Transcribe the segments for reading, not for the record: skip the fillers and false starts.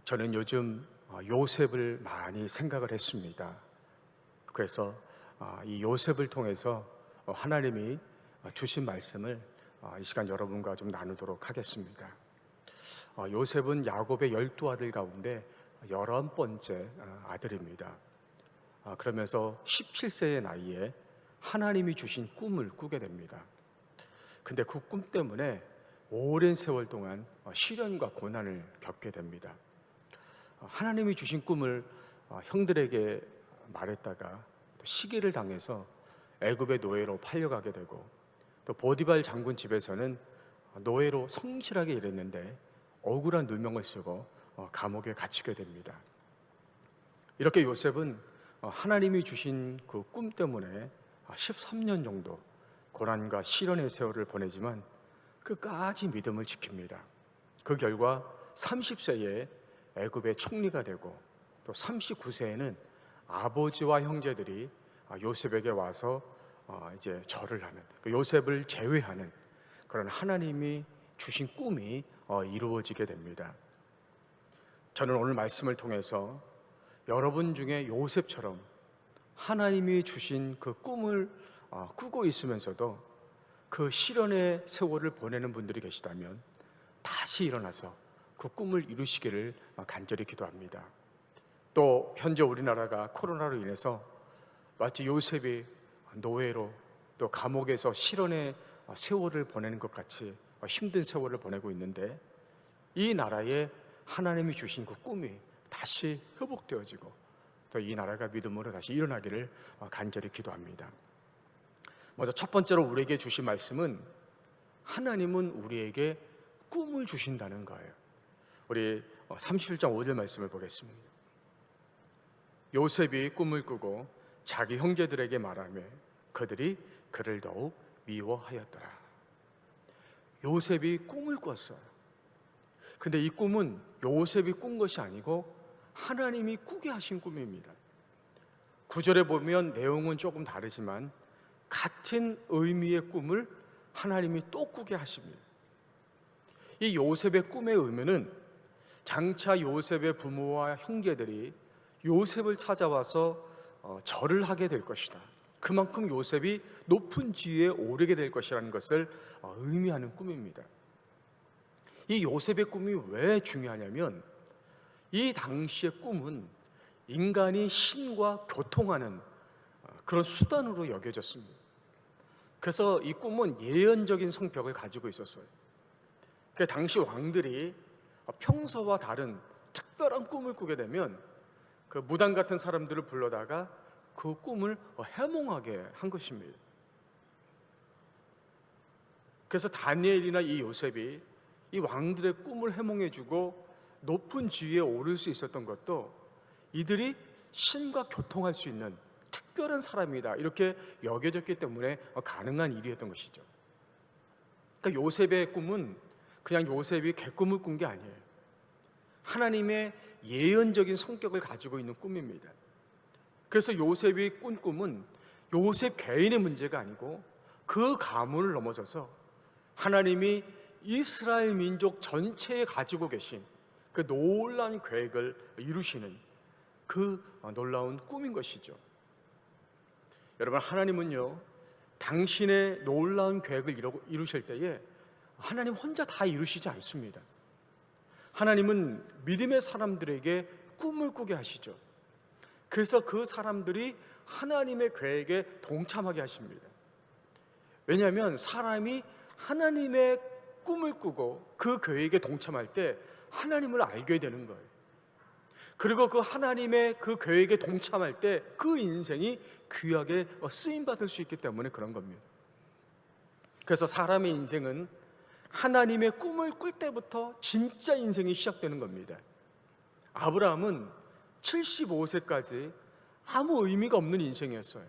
저는 요즘 요셉을 많이 생각을 했습니다. 그래서 이 요셉을 통해서 하나님이 주신 말씀을 이 시간 여러분과 좀 나누도록 하겠습니다. 요셉은 야곱의 12아들 가운데 11번째 아들입니다. 그러면서 17세의 나이에 하나님이 주신 꿈을 꾸게 됩니다. 근데 그 꿈 때문에 오랜 세월 동안 시련과 고난을 겪게 됩니다. 하나님이 주신 꿈을 형들에게 말했다가 시기를 당해서 애굽의 노예로 팔려가게 되고, 또 보디발 장군 집에서는 노예로 성실하게 일했는데 억울한 누명을 쓰고 감옥에 갇히게 됩니다. 이렇게 요셉은 하나님이 주신 그 꿈 때문에 13년 정도 고난과 시련의 세월을 보내지만 끝까지 믿음을 지킵니다. 그 결과 30세에 애굽의 총리가 되고, 또 39세에는 아버지와 형제들이 요셉에게 와서 이제 절을 하는, 그 요셉을 제외하는 그런 하나님이 주신 꿈이 이루어지게 됩니다. 저는 오늘 말씀을 통해서 여러분 중에 요셉처럼 하나님이 주신 그 꿈을 꾸고 있으면서도 그 시련의 세월을 보내는 분들이 계시다면 다시 일어나서 그 꿈을 이루시기를 간절히 기도합니다. 또 현재 우리나라가 코로나로 인해서 마치 요셉이 노예로 또 감옥에서 시련의 세월을 보내는 것 같이 힘든 세월을 보내고 있는데, 이 나라에 하나님이 주신 그 꿈이 다시 회복되어지고 또 이 나라가 믿음으로 다시 일어나기를 간절히 기도합니다. 먼저 첫 번째로 우리에게 주신 말씀은, 하나님은 우리에게 꿈을 주신다는 거예요. 우리 31장 5절 말씀을 보겠습니다. 요셉이 꿈을 꾸고 자기 형제들에게 말하며 그들이 그를 더욱 미워하였더라. 요셉이 꿈을 꿨어요. 근데 이 꿈은 요셉이 꾼 것이 아니고 하나님이 꾸게 하신 꿈입니다. 9절에 보면 내용은 조금 다르지만 같은 의미의 꿈을 하나님이 또 꾸게 하십니다. 이 요셉의 꿈의 의미는 장차 요셉의 부모와 형제들이 요셉을 찾아와서 절을 하게 될 것이다. 그만큼 요셉이 높은 지위에 오르게 될 것이라는 것을 의미하는 꿈입니다. 이 요셉의 꿈이 왜 중요하냐면, 이 당시의 꿈은 인간이 신과 교통하는 그런 수단으로 여겨졌습니다. 그래서 이 꿈은 예언적인 성격을 가지고 있었어요. 그 당시 왕들이 평소와 다른 특별한 꿈을 꾸게 되면 그 무당 같은 사람들을 불러다가 그 꿈을 해몽하게 한 것입니다. 그래서 다니엘이나 이 요셉이 이 왕들의 꿈을 해몽해주고 높은 지위에 오를 수 있었던 것도 이들이 신과 교통할 수 있는 특별한 사람이다, 이렇게 여겨졌기 때문에 가능한 일이었던 것이죠. 그러니까 요셉의 꿈은 그냥 요셉이 개꿈을 꾼 게 아니에요. 하나님의 예언적인 성격을 가지고 있는 꿈입니다. 그래서 요셉이 꾼 꿈은 요셉 개인의 문제가 아니고 그 가문을 넘어서서 하나님이 이스라엘 민족 전체에 가지고 계신 그 놀라운 계획을 이루시는 그 놀라운 꿈인 것이죠. 여러분, 하나님은요, 당신의 놀라운 계획을 이루실 때에 하나님 혼자 다 이루시지 않습니다. 하나님은 믿음의 사람들에게 꿈을 꾸게 하시죠. 그래서 그 사람들이 하나님의 계획에 동참하게 하십니다. 왜냐하면 사람이 하나님의 꿈을 꾸고 그 계획에 동참할 때 하나님을 알게 되는 거예요. 그리고 그 하나님의 그 계획에 동참할 때 그 인생이 귀하게 쓰임받을 수 있기 때문에 그런 겁니다. 그래서 사람의 인생은 하나님의 꿈을 꿀 때부터 진짜 인생이 시작되는 겁니다. 아브라함은 75세까지 아무 의미가 없는 인생이었어요.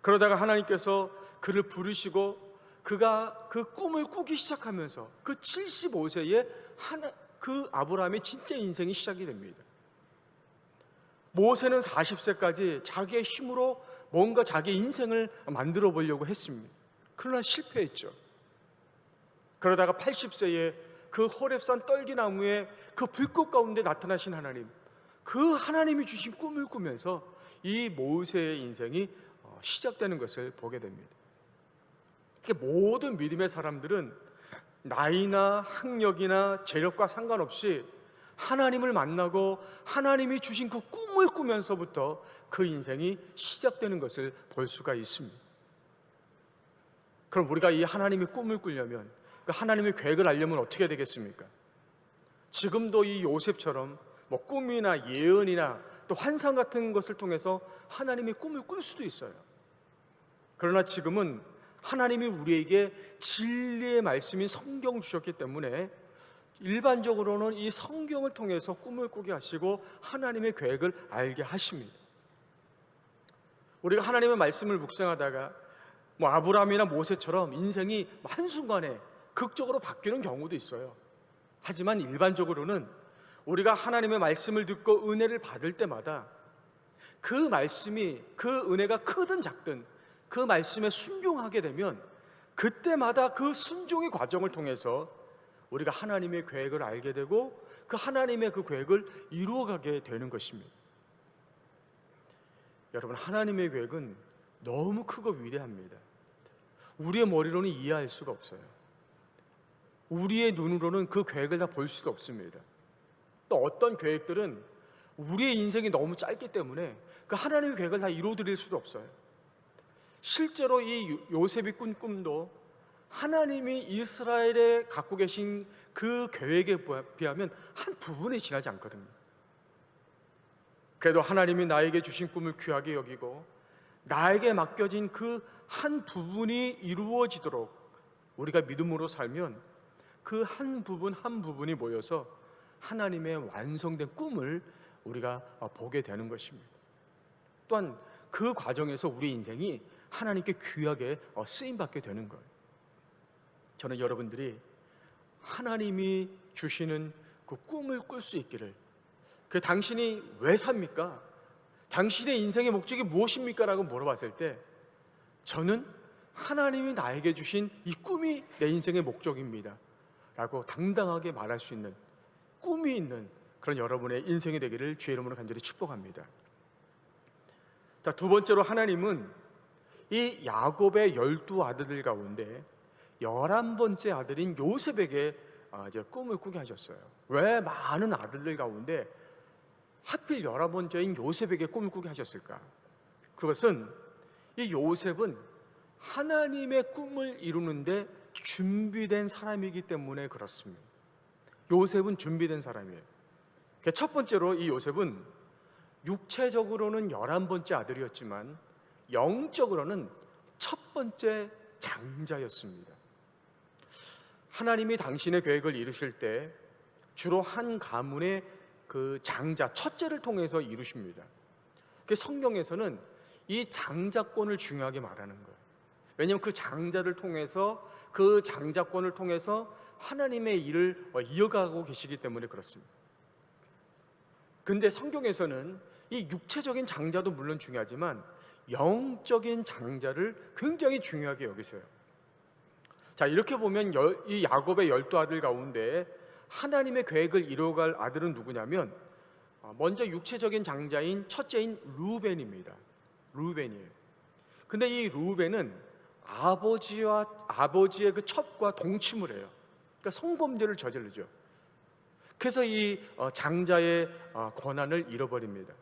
그러다가 하나님께서 그를 부르시고 그가 그 꿈을 꾸기 시작하면서 그 75세에 그 아브라함의 진짜 인생이 시작이 됩니다. 모세는 40세까지 자기의 힘으로 뭔가 자기 인생을 만들어 보려고 했습니다. 그러나 실패했죠. 그러다가 80세에 그 호렙산 떨기나무의 그 불꽃 가운데 나타나신 하나님, 그 하나님이 주신 꿈을 꾸면서 이 모세의 인생이 시작되는 것을 보게 됩니다. 모든 믿음의 사람들은 나이나 학력이나 재력과 상관없이 하나님을 만나고 하나님이 주신 그 꿈을 꾸면서부터 그 인생이 시작되는 것을 볼 수가 있습니다. 그럼 우리가 이 하나님의 꿈을 꾸려면, 그 하나님의 계획을 알려면 어떻게 되겠습니까? 지금도 이 요셉처럼 꿈이나 예언이나 또 환상 같은 것을 통해서 하나님의 꿈을 꿀 수도 있어요. 그러나 지금은 하나님이 우리에게 진리의 말씀인 성경 주셨기 때문에 일반적으로는 이 성경을 통해서 꿈을 꾸게 하시고 하나님의 계획을 알게 하십니다. 우리가 하나님의 말씀을 묵상하다가 아브라함이나 모세처럼 인생이 한순간에 극적으로 바뀌는 경우도 있어요. 하지만 일반적으로는 우리가 하나님의 말씀을 듣고 은혜를 받을 때마다 그 말씀이, 그 은혜가 크든 작든 그 말씀에 순종하게 되면 그때마다 그 순종의 과정을 통해서 우리가 하나님의 계획을 알게 되고 그 하나님의 그 계획을 이루어가게 되는 것입니다. 여러분, 하나님의 계획은 너무 크고 위대합니다. 우리의 머리로는 이해할 수가 없어요. 우리의 눈으로는 그 계획을 다 볼 수가 없습니다. 또 어떤 계획들은 우리의 인생이 너무 짧기 때문에 그 하나님의 계획을 다 이루어드릴 수도 없어요. 실제로 이 요셉이 꾼 꿈도 하나님이 이스라엘에 갖고 계신 그 계획에 비하면 한 부분에 지나지 않거든요. 그래도 하나님이 나에게 주신 꿈을 귀하게 여기고 나에게 맡겨진 그 한 부분이 이루어지도록 우리가 믿음으로 살면 그 한 부분 한 부분이 모여서 하나님의 완성된 꿈을 우리가 보게 되는 것입니다. 또한 그 과정에서 우리 인생이 하나님께 귀하게 쓰임받게 되는 거예요. 저는 여러분들이 하나님이 주시는 그 꿈을 꿀 수 있기를, 그 당신이 왜 삽니까? 당신의 인생의 목적이 무엇입니까? 라고 물어봤을 때 저는 하나님이 나에게 주신 이 꿈이 내 인생의 목적입니다 라고 당당하게 말할 수 있는, 꿈이 있는 그런 여러분의 인생이 되기를 주의 이름으로 간절히 축복합니다. 자, 두 번째로 하나님은 이 야곱의 12아들들 가운데 11번째 아들인 요셉에게 이제 꿈을 꾸게 하셨어요. 왜 많은 아들들 가운데 하필 11번째인 요셉에게 꿈을 꾸게 하셨을까? 그것은 이 요셉은 하나님의 꿈을 이루는데 준비된 사람이기 때문에 그렇습니다. 요셉은 준비된 사람이에요. 첫 번째로 이 요셉은 육체적으로는 11번째 아들이었지만 영적으로는 첫 번째 장자였습니다. 하나님이 당신의 계획을 이루실 때 주로 한 가문의 그 장자, 첫째를 통해서 이루십니다. 성경에서는 이 장자권을 중요하게 말하는 거예요. 왜냐하면 그 장자를 통해서, 그 장자권을 통해서 하나님의 일을 이어가고 계시기 때문에 그렇습니다. 근데 성경에서는 이 육체적인 장자도 물론 중요하지만 영적인 장자를 굉장히 중요하게 여기세요. 자, 이렇게 보면 이 야곱의 12아들 가운데 하나님의 계획을 이루어갈 아들은 누구냐면 먼저 육체적인 장자인 첫째인 르우벤입니다. 르우벤이에요. 근데 이 르우벤은 아버지의 그 첩과 동침을 해요. 그러니까 성범죄를 저지르죠. 그래서 이 장자의 권한을 잃어버립니다.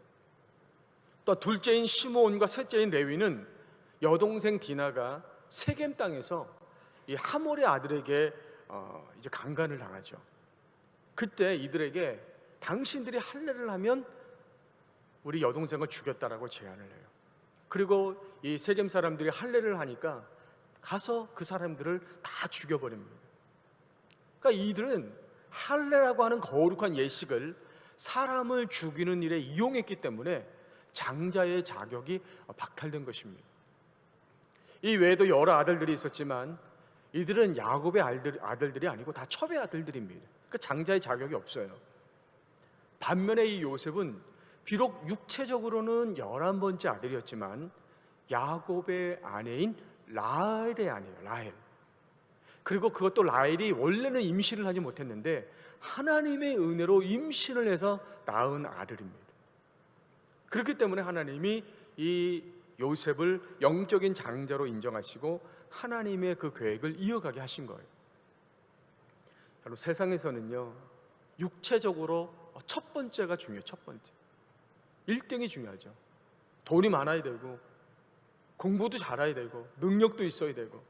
또 둘째인 시므온과 셋째인 레위는 여동생 디나가 세겜 땅에서 이 하몰의 아들에게 이제 강간을 당하죠. 그때 이들에게 당신들이 할례를 하면 우리 여동생을 죽였다라고 제안을 해요. 그리고 이 세겜 사람들이 할례를 하니까 가서 그 사람들을 다 죽여버립니다. 그러니까 이들은 할례라고 하는 거룩한 예식을 사람을 죽이는 일에 이용했기 때문에 장자의 자격이 박탈된 것입니다. 이 외에도 여러 아들들이 있었지만 이들은 야곱의 아들들이 아니고 다 첩의 아들들입니다. 그 장자의 자격이 없어요. 반면에 이 요셉은 비록 육체적으로는 11번째 아들이었지만 야곱의 아내인 라헬의 아내예요. 라헬. 그리고 그것도 라헬이 원래는 임신을 하지 못했는데 하나님의 은혜로 임신을 해서 낳은 아들입니다. 그렇기 때문에 하나님이 이 요셉을 영적인 장자로 인정하시고 하나님의 그 계획을 이어가게 하신 거예요. 여러분, 세상에서는요, 육체적으로 첫 번째가 중요해요. 첫 번째 1등이 중요하죠. 돈이 많아야 되고 공부도 잘해야 되고 능력도 있어야 되고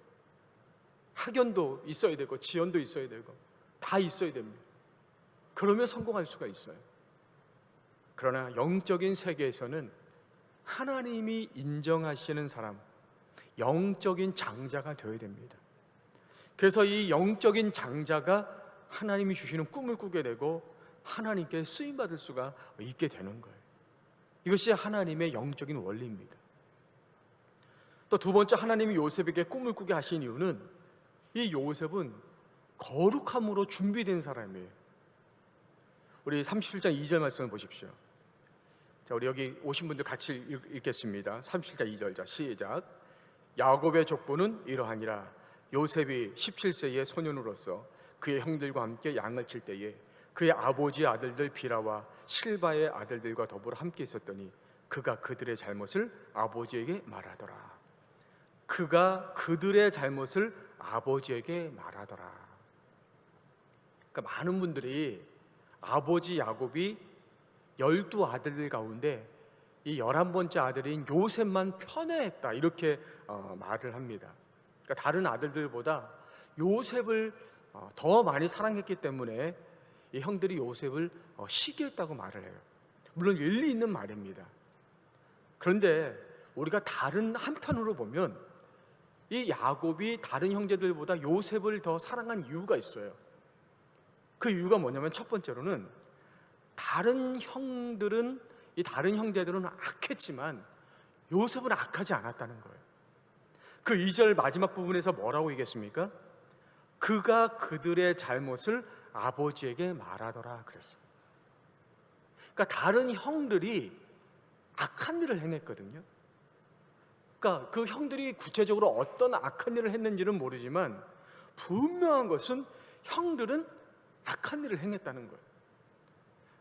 학연도 있어야 되고 지연도 있어야 되고 다 있어야 됩니다. 그러면 성공할 수가 있어요. 그러나 영적인 세계에서는 하나님이 인정하시는 사람, 영적인 장자가 되어야 됩니다. 그래서 이 영적인 장자가 하나님이 주시는 꿈을 꾸게 되고 하나님께 쓰임받을 수가 있게 되는 거예요. 이것이 하나님의 영적인 원리입니다. 또 두 번째, 하나님이 요셉에게 꿈을 꾸게 하신 이유는 이 요셉은 거룩함으로 준비된 사람이에요. 우리 37장 2절 말씀을 보십시오. 자, 우리 여기 오신 분들 같이 읽겠습니다. 37장 2절, 자, 시작. 야곱의 족보는 이러하니라. 요셉이 17세의 소년으로서 그의 형들과 함께 양을 칠 때에 그의 아버지의 아들들 비라와 실바의 아들들과 더불어 함께 있었더니 그가 그들의 잘못을 아버지에게 말하더라. 그가 그들의 잘못을 아버지에게 말하더라. 그러니까 많은 분들이 아버지 야곱이 12아들들 가운데 이 11번째 아들인 요셉만 편애했다, 이렇게 말을 합니다. 그러니까 다른 아들들보다 요셉을 더 많이 사랑했기 때문에 이 형들이 요셉을 시기했다고 말을 해요. 물론 일리 있는 말입니다. 그런데 우리가 다른 한편으로 보면 이 야곱이 다른 형제들보다 요셉을 더 사랑한 이유가 있어요. 그 이유가 뭐냐면, 첫 번째로는 다른 형제들은 악했지만 요셉은 악하지 않았다는 거예요. 그 2절 마지막 부분에서 뭐라고 얘기했습니까? 그가 그들의 잘못을 아버지에게 말하더라 그랬어요. 그러니까 다른 형들이 악한 일을 행했거든요. 그러니까 그 형들이 구체적으로 어떤 악한 일을 했는지는 모르지만 분명한 것은 형들은 악한 일을 행했다는 거예요.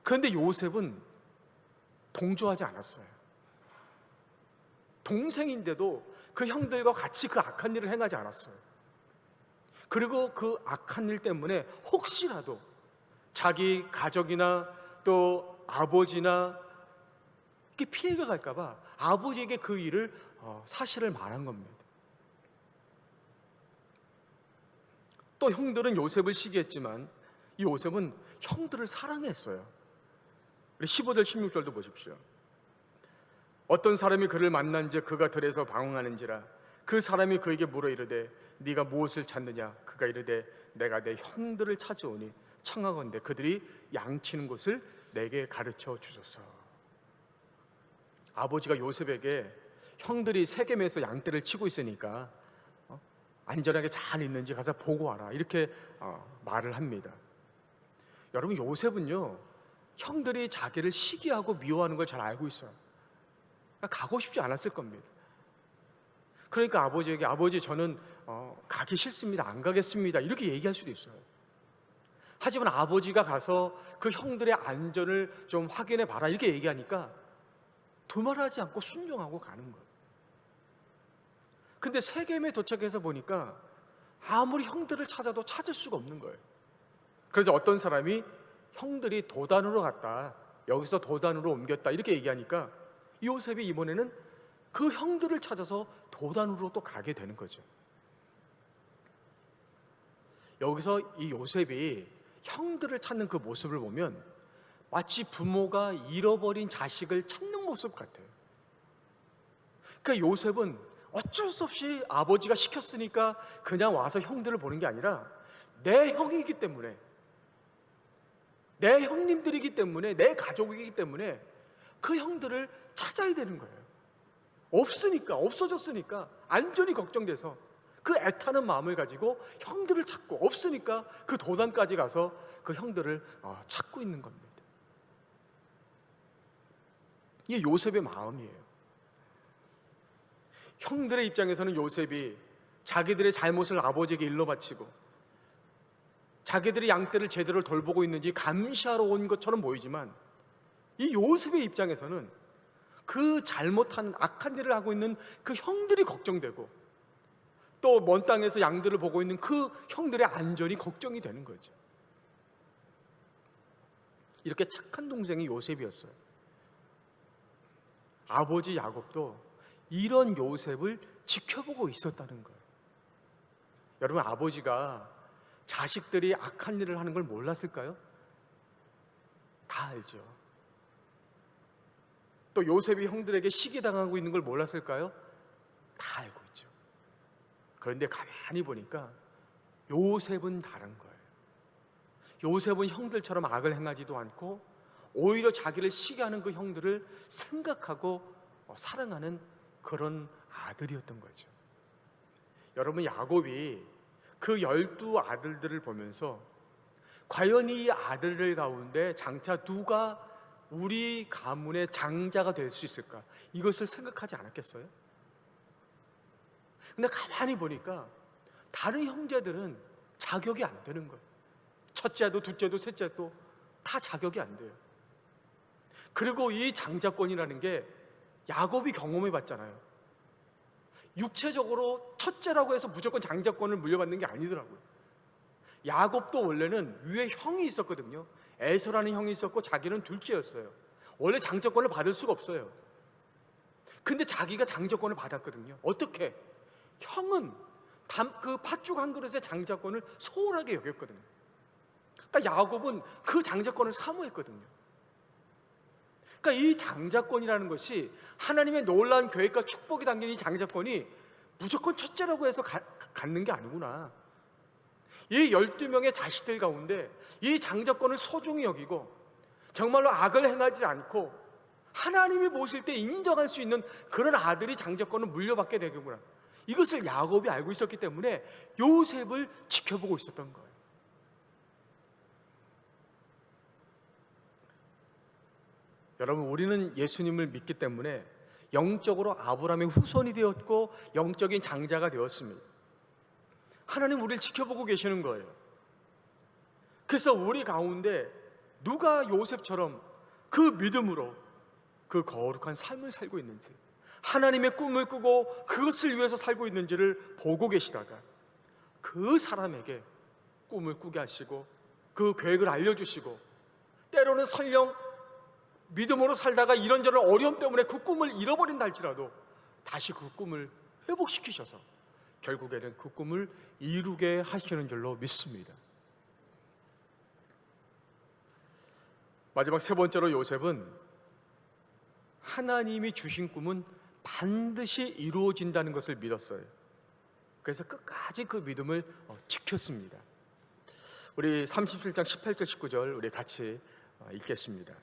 그런데 요셉은 동조하지 않았어요. 동생인데도 그 형들과 같이 그 악한 일을 행하지 않았어요. 그리고 그 악한 일 때문에 혹시라도 자기 가족이나 또 아버지나 피해가 갈까 봐 아버지에게 그 일을 사실을 말한 겁니다. 또 형들은 요셉을 시기했지만 이 요셉은 형들을 사랑했어요. 15절 16절도 보십시오. 어떤 사람이 그를 만난지 그가 들에서 방황하는지라. 그 사람이 그에게 물어 이르되 네가 무엇을 찾느냐. 그가 이르되 내가 내 형들을 찾아오니 청하건대 그들이 양치는 곳을 내게 가르쳐 주소서. 아버지가 요셉에게 형들이 세겜에서 양떼를 치고 있으니까 안전하게 잘 있는지 가서 보고 와라, 이렇게 말을 합니다. 여러분, 요셉은요, 형들이 자기를 시기하고 미워하는 걸 잘 알고 있어요. 그러니까 가고 싶지 않았을 겁니다. 그러니까 아버지에게 아버지 저는 가기 싫습니다, 안 가겠습니다, 이렇게 얘기할 수도 있어요. 하지만 아버지가 가서 그 형들의 안전을 좀 확인해 봐라, 이렇게 얘기하니까 두말하지 않고 순종하고 가는 거예요. 근데 세겜에 도착해서 보니까 아무리 형들을 찾아도 찾을 수가 없는 거예요. 그래서 어떤 사람이 형들이 도단으로 갔다, 여기서 도단으로 옮겼다, 이렇게 얘기하니까 요셉이 이번에는 그 형들을 찾아서 도단으로 또 가게 되는 거죠. 여기서 이 요셉이 형들을 찾는 그 모습을 보면 마치 부모가 잃어버린 자식을 찾는 모습 같아요. 그러니까 요셉은 어쩔 수 없이 아버지가 시켰으니까 그냥 와서 형들을 보는 게 아니라 내 형이기 때문에, 내 형님들이기 때문에, 내 가족이기 때문에 그 형들을 찾아야 되는 거예요. 없으니까, 없어졌으니까 안전이 걱정돼서 그 애타는 마음을 가지고 형들을 찾고, 없으니까 그 도단까지 가서 그 형들을 찾고 있는 겁니다. 이게 요셉의 마음이에요. 형들의 입장에서는 요셉이 자기들의 잘못을 아버지에게 일러 바치고 자기들이 양떼를 제대로 돌보고 있는지 감시하러 온 것처럼 보이지만, 이 요셉의 입장에서는 그 잘못한 악한 일을 하고 있는 그 형들이 걱정되고, 또 먼 땅에서 양들을 보고 있는 그 형들의 안전이 걱정이 되는 거죠. 이렇게 착한 동생이 요셉이었어요. 아버지 야곱도 이런 요셉을 지켜보고 있었다는 거예요. 여러분, 아버지가 자식들이 악한 일을 하는 걸 몰랐을까요? 다 알죠. 또 요셉이 형들에게 시기당하고 있는 걸 몰랐을까요? 다 알고 있죠. 그런데 가만히 보니까 요셉은 다른 거예요. 요셉은 형들처럼 악을 행하지도 않고, 오히려 자기를 시기하는 그 형들을 생각하고 사랑하는 그런 아들이었던 거죠. 여러분, 야곱이 그 12아들들을 보면서 과연 이 아들들 가운데 장차 누가 우리 가문의 장자가 될 수 있을까, 이것을 생각하지 않았겠어요? 근데 가만히 보니까 다른 형제들은 자격이 안 되는 거예요. 첫째도 둘째도 셋째도 다 자격이 안 돼요. 그리고 이 장자권이라는 게 야곱이 경험해 봤잖아요. 육체적으로 첫째라고 해서 무조건 장자권을 물려받는 게 아니더라고요. 야곱도 원래는 위에 형이 있었거든요. 에서라는 형이 있었고, 자기는 둘째였어요. 원래 장자권을 받을 수가 없어요. 근데 자기가 장자권을 받았거든요. 어떻게? 형은 그 팥죽 한 그릇의 장자권을 소홀하게 여겼거든요. 그러니까 야곱은 그 장자권을 사모했거든요. 그러니까 이 장자권이라는 것이, 하나님의 놀라운 계획과 축복이 담긴 이 장자권이 무조건 첫째라고 해서 갖는 게 아니구나. 이 12명의 자식들 가운데 이 장자권을 소중히 여기고, 정말로 악을 행하지 않고 하나님이 보실 때 인정할 수 있는 그런 아들이 장자권을 물려받게 되겠구나, 이것을 야곱이 알고 있었기 때문에 요셉을 지켜보고 있었던 거예요. 여러분, 우리는 예수님을 믿기 때문에 영적으로 아브라함의 후손이 되었고 영적인 장자가 되었습니다. 하나님 우리를 지켜보고 계시는 거예요. 그래서 우리 가운데 누가 요셉처럼 그 믿음으로 그 거룩한 삶을 살고 있는지, 하나님의 꿈을 꾸고 그것을 위해서 살고 있는지를 보고 계시다가 그 사람에게 꿈을 꾸게 하시고 그 계획을 알려주시고, 때로는 설령 믿음으로 살다가 이런저런 어려움 때문에 그 꿈을 잃어버린다 할지라도 다시 그 꿈을 회복시키셔서 결국에는 그 꿈을 이루게 하시는 줄로 믿습니다. 마지막 세 번째로, 요셉은 하나님이 주신 꿈은 반드시 이루어진다는 것을 믿었어요. 그래서 끝까지 그 믿음을 지켰습니다. 우리 37장 18절 19절 우리 같이 읽겠습니다.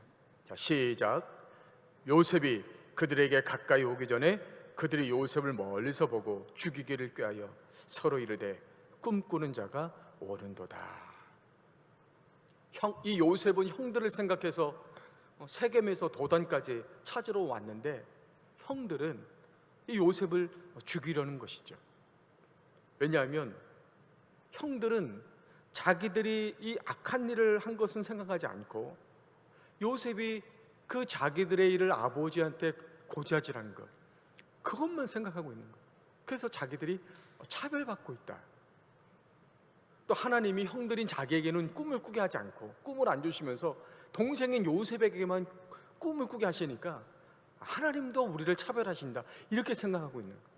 자, 시작. 요셉이 그들에게 가까이 오기 전에 그들이 요셉을 멀리서 보고 죽이기를 꾀하여 서로 이르되 꿈꾸는 자가 오는도다. 이 요셉은 형들을 생각해서 세겜에서 도단까지 찾으러 왔는데, 형들은 이 요셉을 죽이려는 것이죠. 왜냐하면 형들은 자기들이 이 악한 일을 한 것은 생각하지 않고, 요셉이 그 자기들의 일을 아버지한테 고지하지라는 것, 그것만 생각하고 있는 거예요. 그래서 자기들이 차별받고 있다. 또 하나님이 형들인 자기에게는 꿈을 꾸게 하지 않고 꿈을 안 주시면서 동생인 요셉에게만 꿈을 꾸게 하시니까 하나님도 우리를 차별하신다, 이렇게 생각하고 있는 거예요.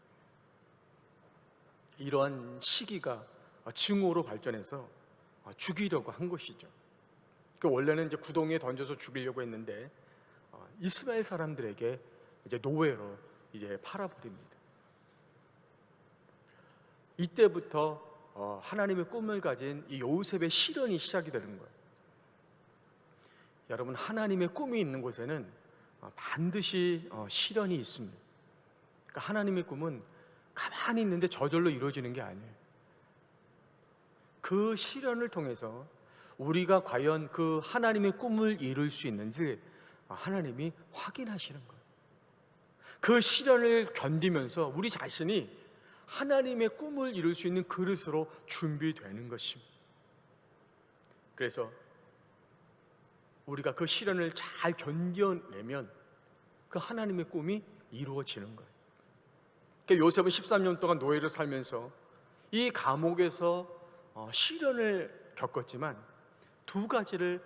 이러한 시기가 증오로 발전해서 죽이려고 한 것이죠. 원래는 이제 구덩이에 던져서 죽이려고 했는데 이스마엘 사람들에게 이제 노예로 이제 팔아버립니다. 이때부터 하나님의 꿈을 가진 이 요셉의 시련이 시작이 되는 거예요. 여러분, 하나님의 꿈이 있는 곳에는 반드시 시련이 있습니다. 그러니까 하나님의 꿈은 가만히 있는데 저절로 이루어지는 게 아니에요. 그 시련을 통해서 우리가 과연 그 하나님의 꿈을 이룰 수 있는지 하나님이 확인하시는 거예요. 그 시련을 견디면서 우리 자신이 하나님의 꿈을 이룰 수 있는 그릇으로 준비되는 것입니다. 그래서 우리가 그 시련을 잘 견뎌내면 그 하나님의 꿈이 이루어지는 거예요. 그러니까 요셉은 13년 동안 노예를 살면서 이 감옥에서 시련을 겪었지만 두 가지를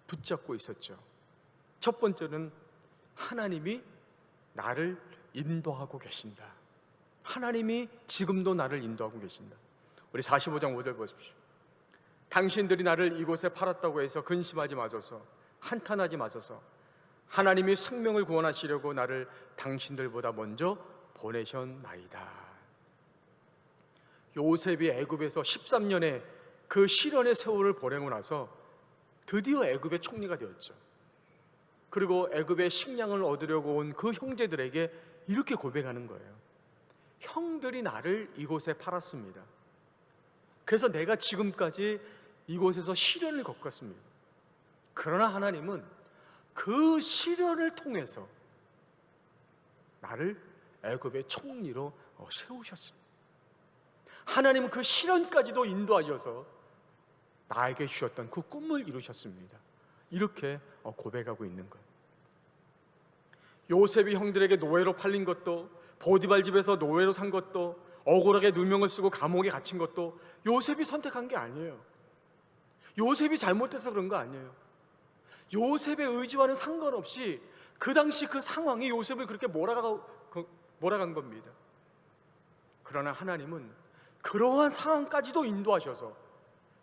붙잡고 있었죠. 첫 번째는 하나님이 나를 인도하고 계신다. 하나님이 지금도 나를 인도하고 계신다. 우리 45장 5절 보십시오. 당신들이 나를 이곳에 팔았다고 해서 근심하지 마소서, 한탄하지 마소서. 하나님이 생명을 구원하시려고 나를 당신들보다 먼저 보내셨나이다. 요셉이 애굽에서 13년의 그 시련의 세월을 보내고 나서 드디어 애굽의 총리가 되었죠. 그리고 애굽의 식량을 얻으려고 온 그 형제들에게 이렇게 고백하는 거예요. 형들이 나를 이곳에 팔았습니다. 그래서 내가 지금까지 이곳에서 시련을 겪었습니다. 그러나 하나님은 그 시련을 통해서 나를 애굽의 총리로 세우셨습니다. 하나님은 그 시련까지도 인도하셔서 나에게 주셨던 그 꿈을 이루셨습니다. 이렇게 고백하고 있는 거예요. 요셉이 형들에게 노예로 팔린 것도, 보디발 집에서 노예로 산 것도, 억울하게 누명을 쓰고 감옥에 갇힌 것도 요셉이 선택한 게 아니에요. 요셉이 잘못해서 그런 거 아니에요. 요셉의 의지와는 상관없이 그 당시 그 상황이 요셉을 그렇게 몰아간 겁니다. 그러나 하나님은 그러한 상황까지도 인도하셔서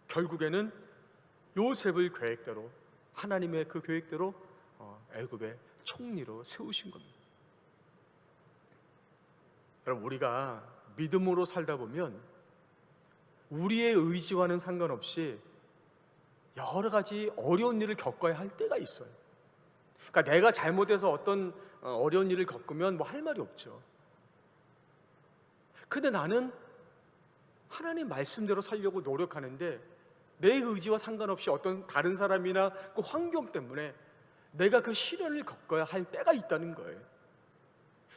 결국에는 요셉을 계획대로, 하나님의 그 계획대로 애굽의 총리로 세우신 겁니다. 여러분, 우리가 믿음으로 살다 보면 우리의 의지와는 상관없이 여러 가지 어려운 일을 겪어야 할 때가 있어요. 그러니까 내가 잘못해서 어떤 어려운 일을 겪으면 뭐 할 말이 없죠. 근데 나는 하나님 말씀대로 살려고 노력하는데 내 의지와 상관없이 어떤 다른 사람이나 그 환경 때문에 내가 그 시련을 겪어야 할 때가 있다는 거예요.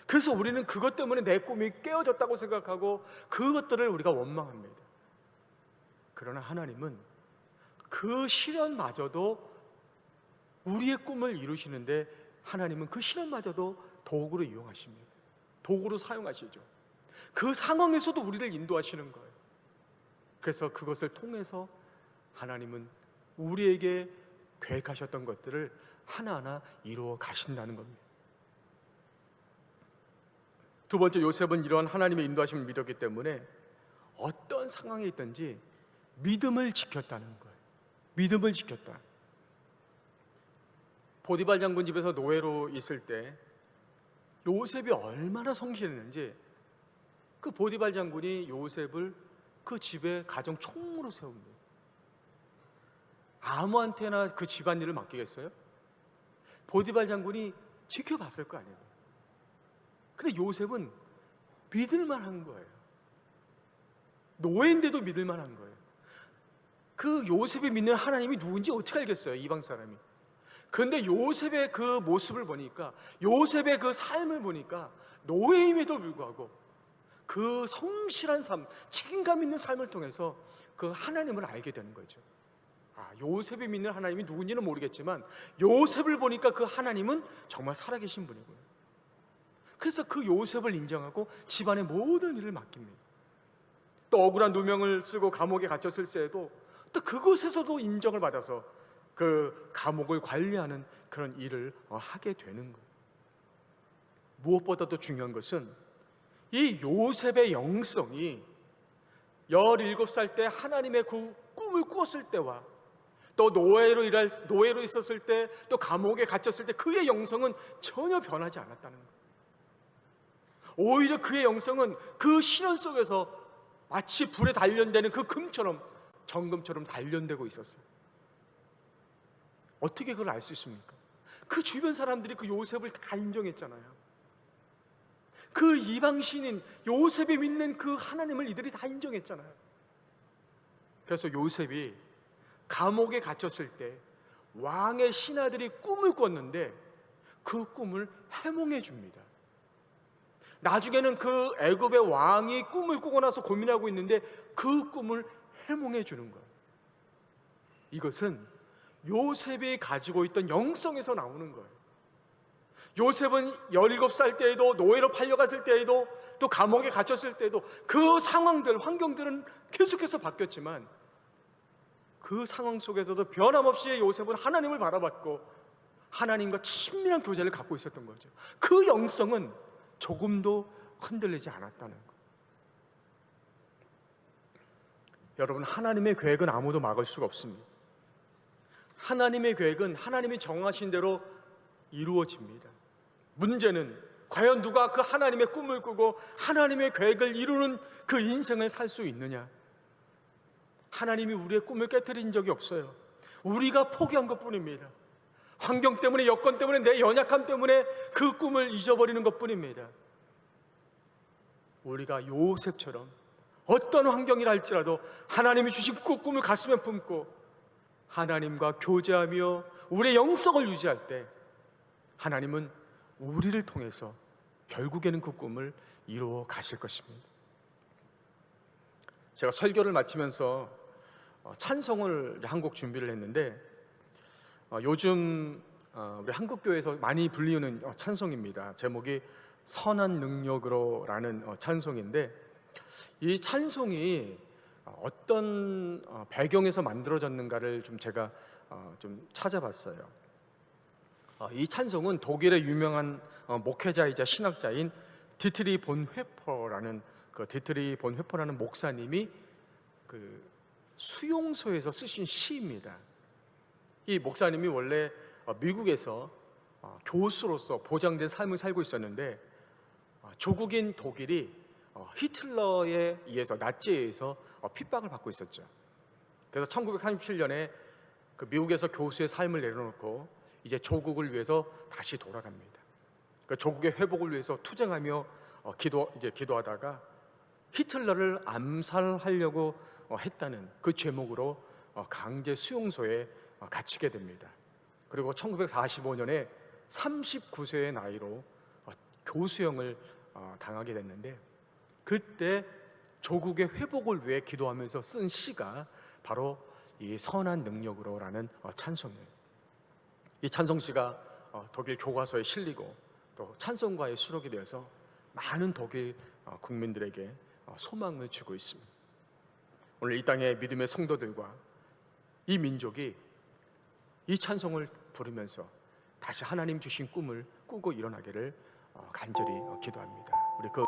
그래서 우리는 그것 때문에 내 꿈이 깨어졌다고 생각하고 그것들을 우리가 원망합니다. 그러나 하나님은 그 시련마저도 우리의 꿈을 이루시는데 하나님은 그 시련마저도 도구로 이용하십니다. 도구로 사용하시죠. 그 상황에서도 우리를 인도하시는 거예요. 그래서 그것을 통해서 하나님은 우리에게 계획하셨던 것들을 하나하나 이루어 가신다는 겁니다. 두 번째, 요셉은 이러한 하나님의 인도하심을 믿었기 때문에 어떤 상황에 있든지 믿음을 지켰다는 거예요. 믿음을 지켰다. 보디발 장군 집에서 노예로 있을 때 요셉이 얼마나 성실했는지 그 보디발 장군이 요셉을 그 집의 가정 총무로 세웁니다. 아무한테나 그 집안일을 맡기겠어요? 보디발 장군이 지켜봤을 거 아니에요. 근데 요셉은 믿을만한 거예요. 노예인데도 믿을만한 거예요. 그 요셉이 믿는 하나님이 누군지 어떻게 알겠어요, 이방 사람이. 그런데 요셉의 그 모습을 보니까, 요셉의 그 삶을 보니까 노예임에도 불구하고 그 성실한 삶, 책임감 있는 삶을 통해서 그 하나님을 알게 되는 거죠. 요셉이 믿는 하나님이 누군지는 모르겠지만 요셉을 보니까 그 하나님은 정말 살아계신 분이고요. 그래서 그 요셉을 인정하고 집안의 모든 일을 맡깁니다. 또 억울한 누명을 쓰고 감옥에 갇혔을 때에도 또 그곳에서도 인정을 받아서 그 감옥을 관리하는 그런 일을 하게 되는 거예요. 무엇보다도 중요한 것은 이 요셉의 영성이 17살 때 하나님의 그 꿈을 꾸었을 때와 또 노예로 있었을 때, 또 감옥에 갇혔을 때 그의 영성은 전혀 변하지 않았다는 거예요. 오히려 그의 영성은 그 시련 속에서 마치 불에 단련되는 그 금처럼, 정금처럼 단련되고 있었어요. 어떻게 그걸 알 수 있습니까? 그 주변 사람들이 그 요셉을 다 인정했잖아요. 그 이방신인 요셉이 믿는 그 하나님을 이들이 다 인정했잖아요. 그래서 요셉이 감옥에 갇혔을 때 왕의 신하들이 꿈을 꿨는데 그 꿈을 해몽해 줍니다. 나중에는 그 애굽의 왕이 꿈을 꾸고 나서 고민하고 있는데 그 꿈을 해몽해 주는 거예요. 이것은 요셉이 가지고 있던 영성에서 나오는 거예요. 요셉은 17살 때에도, 노예로 팔려갔을 때에도, 또 감옥에 갇혔을 때에도 그 상황들, 환경들은 계속해서 바뀌었지만 그 상황 속에서도 변함없이 요셉은 하나님을 바라봤고 하나님과 친밀한 교제를 갖고 있었던 거죠. 그 영성은 조금도 흔들리지 않았다는 거. 여러분, 하나님의 계획은 아무도 막을 수가 없습니다. 하나님의 계획은 하나님이 정하신 대로 이루어집니다. 문제는 과연 누가 그 하나님의 꿈을 꾸고 하나님의 계획을 이루는 그 인생을 살 수 있느냐? 하나님이 우리의 꿈을 깨트린 적이 없어요. 우리가 포기한 것뿐입니다. 환경 때문에, 여건 때문에, 내 연약함 때문에 그 꿈을 잊어버리는 것뿐입니다. 우리가 요셉처럼 어떤 환경이라 할지라도 하나님이 주신 그 꿈을 가슴에 품고 하나님과 교제하며 우리의 영성을 유지할 때 하나님은 우리를 통해서 결국에는 그 꿈을 이루어 가실 것입니다. 제가 설교를 마치면서 찬송을 한 곡 준비를 했는데 요즘 우리 한국교회에서 많이 불리는 찬송입니다. 제목이 선한 능력으로라는 찬송인데, 이 찬송이 어떤 배경에서 만들어졌는가를 좀 제가 좀 찾아봤어요. 이 찬송은 독일의 유명한 목회자이자 신학자인 디트리 본 회퍼라는 디트리 본 회퍼라는 목사님이 그 수용소에서 쓰신 시입니다. 이 목사님이 원래 미국에서 교수로서 보장된 삶을 살고 있었는데 조국인 독일이 히틀러에 의해서, 나치에 의해서 핍박을 받고 있었죠. 그래서 1937년에 그 미국에서 교수의 삶을 내려놓고 이제 조국을 위해서 다시 돌아갑니다. 그 조국의 회복을 위해서 투쟁하며 기도하다가 히틀러를 암살하려고 했다는 그 죄목으로 강제 수용소에 갇히게 됩니다. 그리고 1945년에 39세의 나이로 교수형을 당하게 됐는데, 그때 조국의 회복을 위해 기도하면서 쓴 시가 바로 이 선한 능력으로라는 찬송이에요. 이 찬송시가 독일 교과서에 실리고 또 찬송가에 수록이 되어서 많은 독일 국민들에게 소망을 주고 있습니다. 오늘 이 땅의 믿음의 성도들과 이 민족이 이 찬송을 부르면서 다시 하나님 주신 꿈을 꾸고 일어나기를 간절히 기도합니다. 우리 그